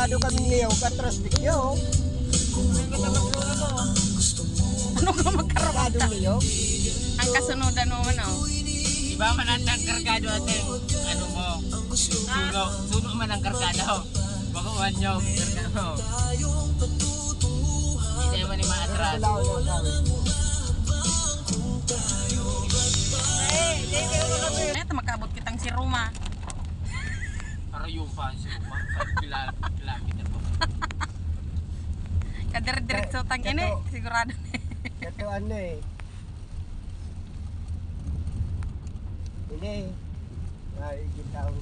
Masyado kaming niyog at trustik nyo. Ano ka magkaroon Masyado ka? niyog. Ang kasunodan mo man oh. Iba man ang kargado ating ano mo. Suno man ang kargado. Baguan nyo kargado. Hindi naman yung maatras. Ito makabot kitang si Roma. Para yung pa si Uma. Kilometer po. Kadir-diretso tang ini sigurado. Ito ano eh. Ini. Ay, kita ang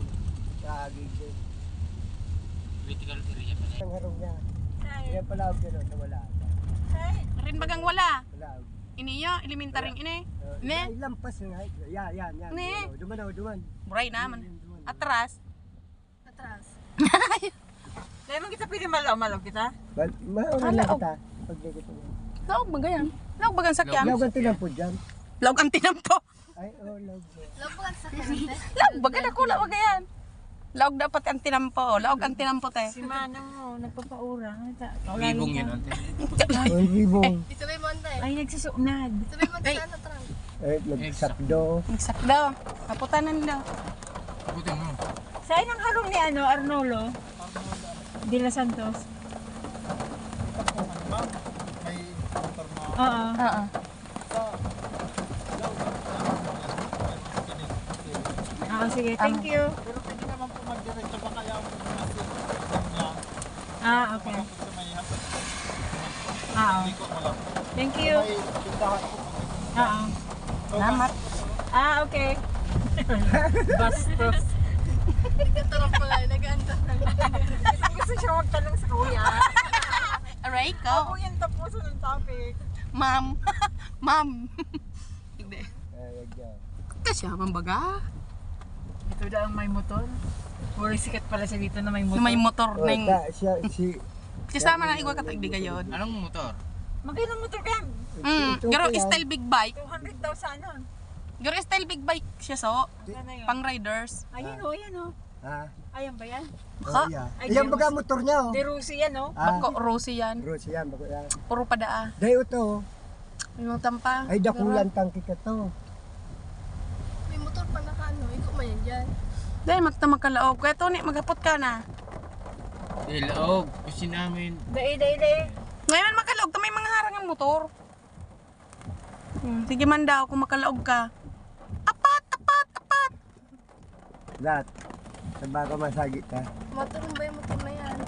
kaagig ko. Critical area pa na Ang harong niya. Yan pala ako gano'n na wala. Rin bagang wala. Wala ako. Ini yo, elementaring ini. Ne? Ay, lampas na. Yan. Ne? Duman. Buray naman. Atras. Kaya mo kita pili malaw kita? Mauna na kita. Pag di kita. Laog bagayan. Laog bagang sakyan. Laog ang tinampo dyan. Laog ang tinampo. Ay, laog. Laog bagan ako laog bagayan. Laog dapat ang tinampo. Laog ang tinampo te. Si Manang mo, nagpapaura. Libong yun ante. Ang ribong. Ay, nagsusunad. Ay, nagsakdo. Nagsakdo. Kaputanan daw. Buti mo. Saan ang harong ni Arnolo? De La Santos. Oo. Oo. Sige, thank you. Pero pwede naman po mag-diretso ba kaya ako Okay. Thank you. Salamat. Okay. Bastos. Gusto siya magtanong sa kuya. Aray ko. Ako yung tapuso ng topic. Ma'am. Ma'am. Hindi. Ay, yan. Kasi ang baga. Ito daw ang may motor. Or sikat pala siya dito na may motor. Na may motor Oh, ning si kasama na igwa katagdi gayon. Anong motor? Magkano motor ka? Garo style big bike. 200,000 nun. Garo style big bike siya so. Ano yun? Pang riders. Ayan o, ayan o. Ha? Ayan ba yan? Baka. Ay, Yan Diyos. baga motor niya oh. De Rusi yan o. Bako Rosie yan. Rose yan, bago yan. Puro padaa. Dayo to. Yung tampa. Ay, dakulan tangki ka to. May motor pa na ano, ikaw man yan dyan. Dahil magkalaog. Kaya to ni magapot ka na. Ilaog. Kasi namin. Dai. Ngayon makalaog to may mga harang ang motor. Sige man daw kung makalaog ka. Apat. Lahat. Sa baka masagit ka. Motor mo ba yung motor na yan?